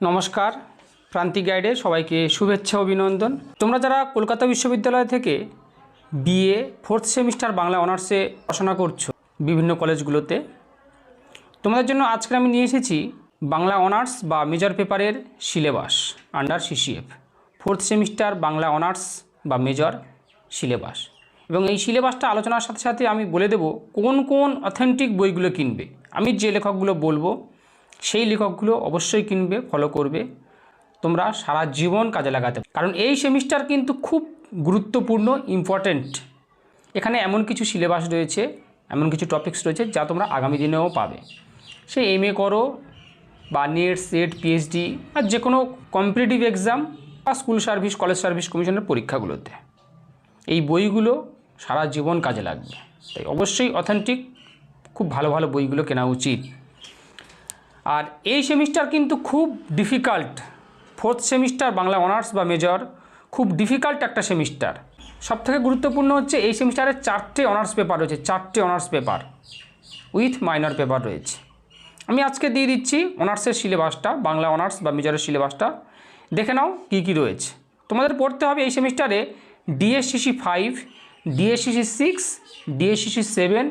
নমস্কার, প্রান্তিক গাইডে সবাইকে শুভেচ্ছা অভিনন্দন। তোমরা যারা কলকাতা বিশ্ববিদ্যালয় থেকে বিএ 4th সেমিস্টার বাংলা অনার্সে পড়াশোনা করছো বিভিন্ন কলেজগুলোতে, তোমাদের জন্য আজকে আমি নিয়ে এসেছি বাংলা অনার্স বা মেজর পেপারের syllabus under CCF 4th semester Bangla honours বা মেজর সিলেবাস। এবং এই সিলেবাসটা আলোচনার সাথে সাথে আমি বলে দেব কোন কোন অথেন্টিক বইগুলো কিনবে। আমি যে লেখকগুলো বলবো সেই লেখকগুলো অবশ্যই কিনবে, ফলো করবে, তোমরা সারা জীবন কাজে লাগাতে। কারণ এই সেমিস্টার কিন্তু খুব গুরুত্বপূর্ণ, ইম্পর্ট্যান্ট। এখানে এমন কিছু সিলেবাস রয়েছে, এমন কিছু টপিকস রয়েছে যা তোমরা আগামী দিনেও পাবে। সে এমএ করো বা নেট, সেট, পিএইচডি আর যে কোনো কম্পিটিটিভ এক্সাম বা স্কুল সার্ভিস, কলেজ সার্ভিস কমিশনের পরীক্ষাগুলোতে এই বইগুলো সারা জীবন কাজে লাগবে। তাই অবশ্যই অথেন্টিক খুব ভালো ভালো বইগুলো কেনা উচিত। আর এই সেমিস্টার কিন্তু খুব difficult. 4th semester Bangla honours বা মেজর খুব ডিফিকাল্ট একটা সেমিস্টার। সবথেকে গুরুত্বপূর্ণ হচ্ছে এই সেমিস্টারে 4টে অনার্স পেপার রয়েছে, 4টে honours paper with minor paper রয়েছে। আমি আজকে দিয়ে দিচ্ছি অনার্সের সিলেবাসটা, বাংলা অনার্স বা মেজরের সিলেবাসটা। দেখে নাও কী কী রয়েছে। তোমাদের পড়তে হবে এই সেমিস্টারে ডিএসসিসি 5, ডিএসসিসি 6, ডিএসসিসি 7,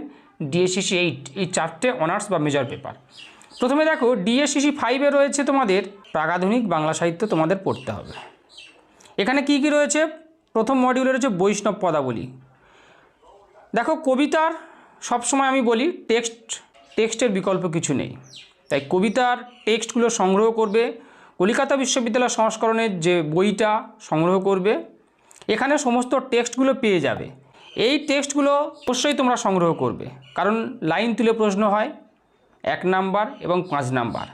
ডিএসসিসি 8 এই 4টে অনার্স বা মেজর পেপার। প্রথমে দেখো ডিএসসিসি 5-এ রয়েছে তোমাদের প্রাগাধুনিক বাংলা সাহিত্য তোমাদের পড়তে হবে। এখানে কি কি রয়েছে? প্রথম মডিউলে রয়েছে বৈষ্ণব পদাবলী। দেখো কবিতার সবসময় আমি বলি টেক্সটের বিকল্প কিছু নেই, তাই কবিতার টেক্সটগুলো সংগ্রহ করবে। কলকাতা বিশ্ববিদ্যালয় সংস্করণের যে বইটা সংগ্রহ করবে, এখানে সমস্ত টেক্সটগুলো পেয়ে যাবে। এই টেক্সটগুলো অবশ্যই তোমরা সংগ্রহ করবে, কারণ লাইন তুলে প্রশ্ন হয় 1 নাম্বার এবং 5 নাম্বার।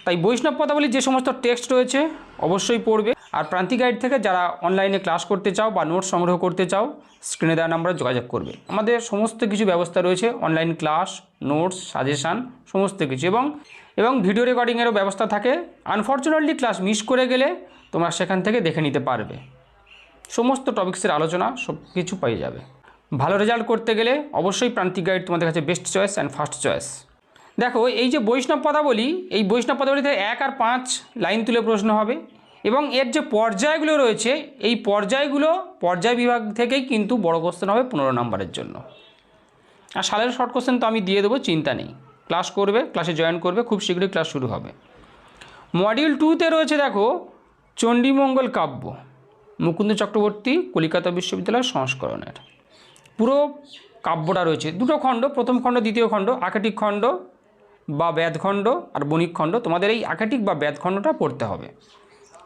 তাই বৈষ্ণব পদাবলীর যে সমস্ত টেক্সট রয়েছে অবশ্যই পড়বে। আর প্রান্তিক গাইড থেকে যারা অনলাইনে ক্লাস করতে চাও বা নোটস সংগ্রহ করতে চাও, স্ক্রিনে দেওয়া নাম্বারে যোগাযোগ করবে। আমাদের সমস্ত কিছু ব্যবস্থা রয়েছে, অনলাইন ক্লাস, নোটস, সাজেশান সমস্ত কিছু, এবং ভিডিও রেকর্ডিংয়েরও ব্যবস্থা থাকে। আনফর্চুনেটলি ক্লাস মিস করে গেলে তোমরা সেখান থেকে দেখে নিতে পারবে। সমস্ত টপিক্সের আলোচনা সব কিছু পেয়ে যাবে। ভালো রেজাল্ট করতে গেলে অবশ্যই প্রান্তিক গাইড তোমাদের কাছে best choice and first choice. দেখো এই যে বৈষ্ণব পদাবলী, এই বৈষ্ণব পদাবলীতে 1 আর 5 লাইন তুলে প্রশ্ন হবে, এবং এর যে পর্যায়গুলো রয়েছে এই পর্যায়গুলো পর্যায় বিভাগ থেকেই কিন্তু বড় কোশ্চেন হবে 15 নম্বরের জন্য। আর সালের শর্ট কোশ্চেন তো আমি দিয়ে দেবো, চিন্তা নেই। ক্লাস করবে, ক্লাসে জয়েন করবে, খুব শীঘ্রই ক্লাস শুরু হবে। মডিউল 2-তে রয়েছে দেখো চণ্ডীমঙ্গল কাব্য, মুকুন্দ চক্রবর্তী কলকাতা বিশ্ববিদ্যালয় সংস্করণের পুরো কাব্যটা রয়েছে। 2টো খণ্ড, প্রথম খণ্ড, দ্বিতীয় খণ্ড, আকেটিক খণ্ড বা ব্যাধখণ্ড আর বণিক খণ্ড। তোমাদের এই আকেটিক বা ব্যাধখণ্ডটা পড়তে হবে,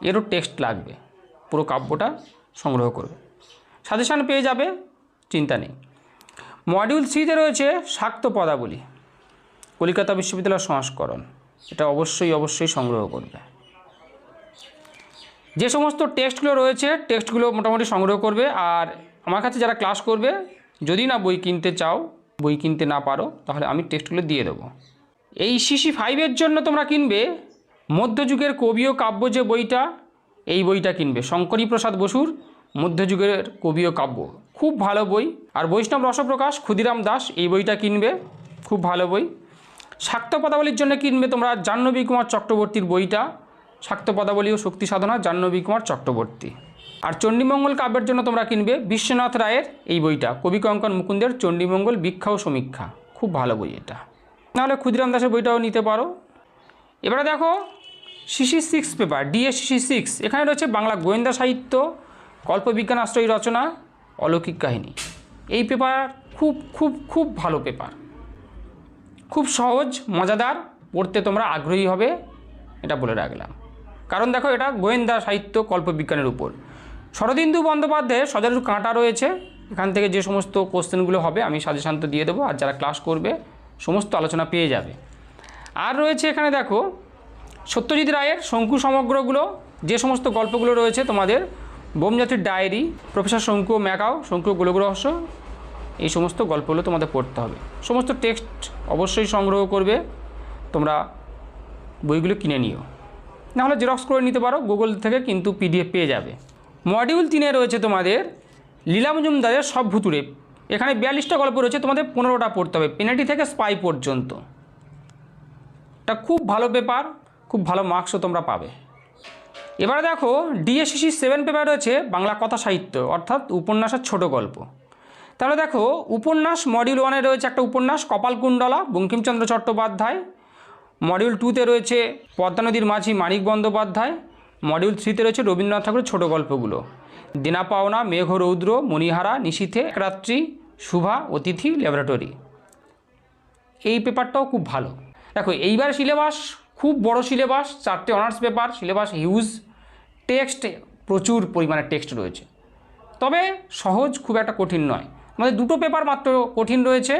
এরও টেক্সট লাগবে। পুরো কাব্যটা সংগ্রহ করবে, সাজেশান পেয়ে যাবে, চিন্তা নেই। মডিউল 3-তে রয়েছে শাক্ত পদাবলী, কলকাতা বিশ্ববিদ্যালয় সংস্করণ। এটা অবশ্যই সংগ্রহ করবে। যে সমস্ত টেক্সটগুলো রয়েছে টেক্সটগুলো মোটামুটি সংগ্রহ করবে। আর আমার কাছে যারা ক্লাস করবে, যদি না বই কিনতে চাও, বই কিনতে না পারো, তাহলে আমি টেক্সটগুলো দিয়ে দেবো। এই সিসি 5-এর জন্য তোমরা কিনবে মধ্যযুগের কবি ও কাব্য যে বইটা, এই বইটা কিনবে। শঙ্করী প্রসাদ বসুর মধ্যযুগের কবি ও কাব্য, খুব ভালো বই। আর বৈষ্ণব রসপ্রকাশ ক্ষুদিরাম দাস, এই বইটা কিনবে, খুব ভালো বই। শাক্ত পদাবলীর জন্য কিনবে তোমরা জাহ্নবী কুমার চক্রবর্তীর বইটা, শাক্ত পদাবলী ও শক্তি সাধনা, জাহ্নবী কুমার চক্রবর্তী। আর চণ্ডীমঙ্গল কাব্যের জন্য তোমরা কিনবে বিশ্বনাথ রায়ের এই বইটা, কবি কঙ্কন মুকুন্দের চণ্ডীমঙ্গল ব্যাখ্যা ও সমীক্ষা, খুব ভালো বই এটা। নাহলে ক্ষুদিরাম দাসের বইটাও নিতে পারো। এবারে দেখো সিসি 6 পেপার, ডিএসসিসি 6, এখানে রয়েছে বাংলা গোয়েন্দা সাহিত্য, কল্পবিজ্ঞান আশ্রয়ী রচনা, অলৌকিক কাহিনী। এই পেপার খুব খুব খুব ভালো পেপার, খুব সহজ, মজাদার, পড়তে তোমরা আগ্রহী হবে, এটা বলে রাখলাম। কারণ দেখো এটা গোয়েন্দা সাহিত্য কল্পবিজ্ঞানের উপর। শরদিন্দু বন্দ্যোপাধ্যায়ের সজারুর কাঁটা রয়েছে, এখান থেকে যে সমস্ত কোশ্চেনগুলো হবে আমি সাজেশান তো দিয়ে দেবো, আর যারা ক্লাস করবে সমস্ত আলোচনা পেয়ে যাবে। আর রয়েছে এখানে দেখো সত্যজিৎ রায়ের শঙ্কু সমগ্রগুলো, যে সমস্ত গল্পগুলো রয়েছে তোমাদের বোমজাতির ডায়েরি, প্রফেসর শঙ্কু ম্যাকাও, শঙ্কু গোলক রহস্য, এই সমস্ত গল্পগুলো তোমাদের পড়তে হবে। সমস্ত টেক্সট অবশ্যই সংগ্রহ করবে, তোমরা বইগুলো কিনে নিও, নাহলে জেরক্স করে নিতে পারো গুগল থেকে, কিন্তু পিডিএফ পেয়ে যাবে। মডিউল 3-এ রয়েছে তোমাদের লীলা মজুমদারের সব ভুতুড়ে। এখানে 42টা গল্প রয়েছে, তোমাদের 15টা পড়তে হবে, পেনাল্টি থেকে স্পাই পর্যন্ত। এটা খুব ভালো পেপার, খুব ভালো মার্কসও তোমরা পাবে। এবারে দেখো ডিএসসিসি 7 পেপার রয়েছে বাংলা কথা সাহিত্য অর্থাৎ উপন্যাসের ছোট গল্প। তাহলে দেখো উপন্যাস মডিউল 1-এ রয়েছে একটা উপন্যাস কপালকুণ্ডলা বঙ্কিমচন্দ্র চট্টোপাধ্যায়, মডিউল 2-তে রয়েছে পদ্মা নদীর মাঝি মানিক বন্দ্যোপাধ্যায়, মডিউল 3-তে রয়েছে রবীন্দ্রনাথ ঠাকুরের ছোট গল্পগুলো দেনা পাওনা, মেঘ রৌদ্র, মণিহারা, নিশীথে, একরাত্রি, শুভা, অতিথি, ল্যাবরেটরি। এই পেপারটাও খুব ভালো। দেখো এইবার সিলেবাস খুব বড় সিলেবাস, 4টে honours paper, syllabus huge, text প্রচুর পরিমাণে টেক্সট রয়েছে, তবে সহজ, খুব একটা কঠিন নয়। আমাদের দুটো পেপার মাত্র কঠিন রয়েছে,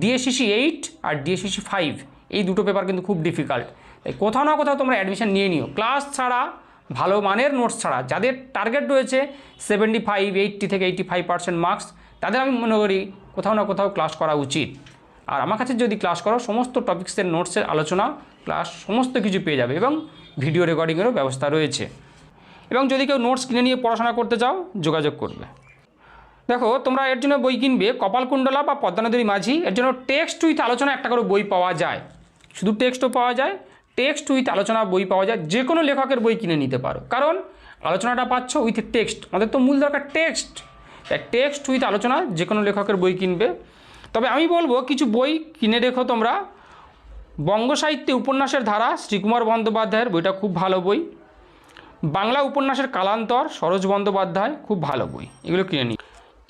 ডিএসসিসি 8 আর ডিএসসিসি 5। এই দুটো পেপার কিন্তু খুব ডিফিকাল্ট, তাই কোথাও না কোথাও তোমরা অ্যাডমিশন নিয়ে নিও। ক্লাস ছাড়া, ভালো মানের নোটস ছাড়া, যাদের টার্গেট রয়েছে 75, 80 থেকে 85% মার্কস, তাদের আমি মনে করি কোথাও না কোথাও ক্লাস করা উচিত। আর আমার কাছে যদি ক্লাস করো, সমস্ত টপিক্সের নোটসের আলোচনা, ক্লাস সমস্ত কিছু পেয়ে যাবে এবং ভিডিও রেকর্ডিংয়েরও ব্যবস্থা রয়েছে। এবং যদি কেউ নোটস কিনে নিয়ে পড়াশোনা করতে চাও, যোগাযোগ করবে। দেখো তোমরা এর জন্য বই কিনবে কপালকুণ্ডলা বা পদ্মা নদীর মাঝি, এর জন্য টেক্সট উইথ আলোচনা একটা করে বই পাওয়া যায়, শুধু টেক্সটও পাওয়া যায়, টেক্সট উইথ আলোচনা বই পাওয়া যায়। যে কোনো লেখকের বই কিনে নিতে পারো, কারণ আলোচনাটা পাচ্ছ উইথ টেক্সট। আমাদের তো মূল দরকার টেক্সট, তাই টেক্সট উইথ আলোচনা যে কোনো লেখকের বই কিনবে। তবে আমি বলবো কিছু বই কিনে রেখো তোমরা। বঙ্গ সাহিত্যে উপন্যাসের ধারা শ্রীকুমার বন্দ্যোপাধ্যায়ের বইটা খুব ভালো বই। বাংলা উপন্যাসের কালান্তর সরোজ বন্দ্যোপাধ্যায় খুব ভালো বই, এগুলো কিনে নিই।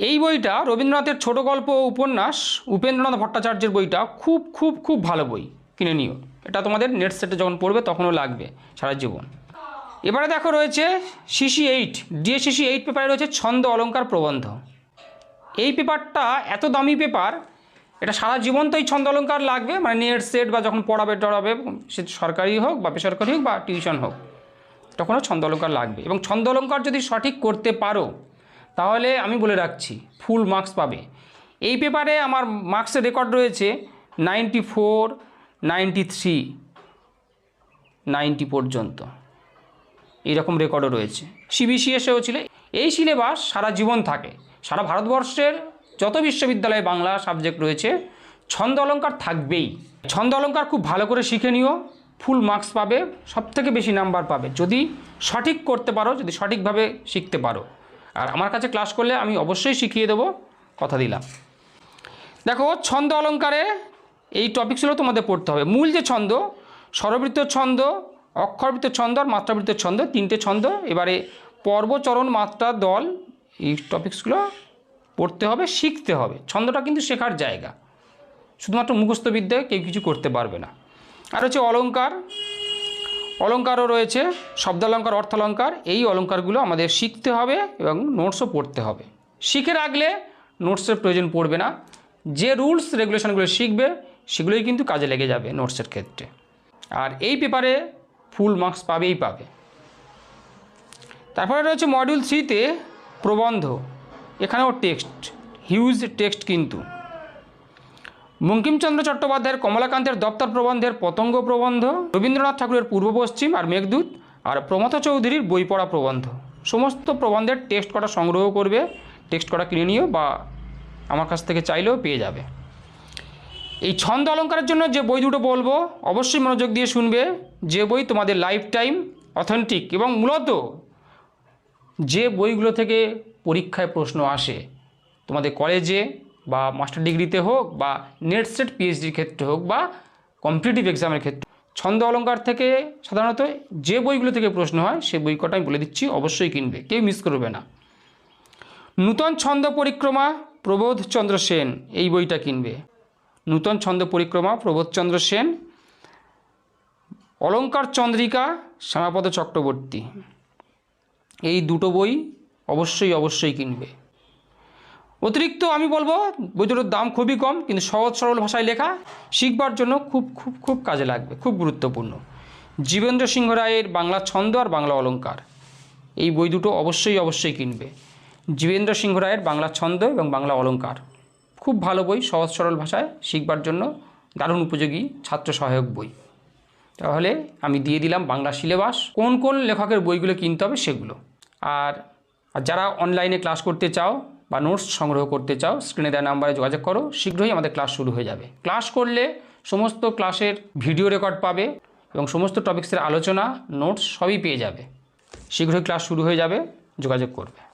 এই বইটা রবীন্দ্রনাথের ছোট গল্প উপন্যাস উপেন্দ্রনাথ ভট্টাচার্যের বইটা খুব খুব খুব ভালো বই, কিনে নিও। এটা তোমাদের নেট সেটে যখন পড়বে তখনও লাগবে সারা জীবন। এবারে দেখো রয়েছে সিসি 8, ডিএসসিসি 8 পেপারে রয়েছে ছন্দ অলঙ্কার প্রবন্ধ। এই পেপারটা এত দামি পেপার, এটা সারা জীবন তো এই ছন্দ অলঙ্কার লাগবে, মানে নেট সেট বা যখন পড়াবে টড়াবে, সে সরকারি হোক বা বেসরকারি হোক বা টিউশন হোক, তখনও ছন্দ অলঙ্কার লাগবে। এবং ছন্দ অলঙ্কার যদি সঠিক করতে পারো, তাহলে আমি বলে রাখছি ফুল মার্কস পাবে। এই পেপারে আমার মার্কসের রেকর্ড রয়েছে 94, 93, 90 পর্যন্ত, এইরকম রেকর্ডও রয়েছে। সিবিসিএসেও ছিল। এই সিলেবাস সারা জীবন থাকে। সারা ভারতবর্ষের যত বিশ্ববিদ্যালয়ে বাংলা সাবজেক্ট রয়েছে, ছন্দ অলঙ্কার থাকবেই। ছন্দ অলঙ্কার খুব ভালো করে শিখে নিও, ফুল মার্কস পাবে, সবথেকে বেশি নাম্বার পাবে যদি সঠিক করতে পারো, যদি সঠিকভাবে শিখতে পারো। আর আমার কাছে ক্লাস করলে আমি অবশ্যই শিখিয়ে দেবো, কথা দিলাম। দেখো ছন্দ অলঙ্কারে এই টপিকসগুলো তোমাদের পড়তে হবে। মূল যে ছন্দ, স্বরবৃত্ত ছন্দ, অক্ষরবৃত্ত ছন্দ আর মাত্রাবৃত্ত ছন্দ, 3টে ছন্দ। এবারে পর্ব, চরণ, মাত্রা, দল, এই টপিকসগুলো পড়তে হবে, শিখতে হবে। ছন্দটা কিন্তু শেখার জায়গা, শুধুমাত্র মুখস্থবিদ্যায় কেউ কিছু করতে পারবে না। আর হচ্ছে অলঙ্কার, অলঙ্কারও রয়েছে, শব্দালঙ্কার, অর্থালঙ্কার। এই অলঙ্কারগুলো আমাদের শিখতে হবে এবং নোটসও পড়তে হবে। শিখে রাখলে নোটসের প্রয়োজন পড়বে না। যে রুলস রেগুলেশনগুলো শিখবে সেগুলোই কিন্তু কাজে লেগে যাবে নোটসের ক্ষেত্রে। আর এই পেপারে ফুল মার্কস পাবেই পাবে। তারপরে রয়েছে মডিউল 3-তে প্রবন্ধ, এখানেও টেক্সট, হিউজ টেক্সট কিন্তু। বঙ্কিমচন্দ্র চট্টোপাধ্যায়ের কমলাকান্তের দপ্তর প্রবন্ধের পতঙ্গ প্রবন্ধ, রবীন্দ্রনাথ ঠাকুরের পূর্ব পশ্চিম আর মেঘদূত, আর প্রমথ চৌধুরীর বই পড়া প্রবন্ধ। সমস্ত প্রবন্ধের টেক্সট কটা সংগ্রহ করবে, টেক্সট কটা কিনে নিও বা আমার কাছ থেকে চাইলেও পেয়ে যাবে। এই ছন্দ অলঙ্কারের জন্য যে বই দুটো বলবো অবশ্যই মনোযোগ দিয়ে শুনবে। যে বই তোমাদের লাইফ টাইম অথেন্টিক এবং মূলত যে বইগুলো থেকে পরীক্ষায় প্রশ্ন আসে, তোমাদের কলেজে বা মাস্টার ডিগ্রিতে হোক বা নেট সেট পিএইচডির ক্ষেত্রে হোক বা কম্পিটিটিভ এক্সামের ক্ষেত্রে, ছন্দ অলঙ্কার থেকে সাধারণত যে বইগুলো থেকে প্রশ্ন হয় সে বই কটা আমি বলে দিচ্ছি, অবশ্যই কিনবে, কেউ মিস করবে না। নূতন ছন্দ পরিক্রমা প্রবোধচন্দ্র সেন, এই বইটা কিনবে। নূতন ছন্দ পরিক্রমা প্রবোধচন্দ্র সেন। অলঙ্কার চন্দ্রিকা শ্যামাপদ চক্রবর্তী, এই দুটো বই অবশ্যই অবশ্যই কিনবে। অতিরিক্ত আমি বলবো বই দুটোর দাম খুবই কম, কিন্তু সহজ সরল ভাষায় লেখা, শিখবার জন্য খুব খুব খুব কাজে লাগবে, খুব গুরুত্বপূর্ণ। জীবেন্দ্র সিংহ রায়ের বাংলা ছন্দ আর বাংলা অলঙ্কার, এই বই দুটো অবশ্যই অবশ্যই কিনবে। জীবেন্দ্র সিংহ রায়ের বাংলা ছন্দ এবং বাংলা অলঙ্কার খুব ভালো বই, সহজ সরল ভাষায় শিখবার জন্য দারুণ উপযোগী ছাত্র সহায়ক বই। তাহলে আমি দিয়ে দিলাম বাংলা সিলেবাস, কোন কোন লেখকের বইগুলো কিনতে হবে সেগুলো। আর যারা অনলাইনে ক্লাস করতে চাও বা নোটস সংগ্রহ করতে চাও, স্ক্রিনে দেওয়া নাম্বারে যোগাযোগ করো, শীঘ্রই আমাদের ক্লাস শুরু হয়ে যাবে। ক্লাস করলে সমস্ত ক্লাসের ভিডিও রেকর্ড পাবে এবং সমস্ত টপিক্সের আলোচনা, নোটস সবই পেয়ে যাবে। শীঘ্রই ক্লাস শুরু হয়ে যাবে, যোগাযোগ করবে।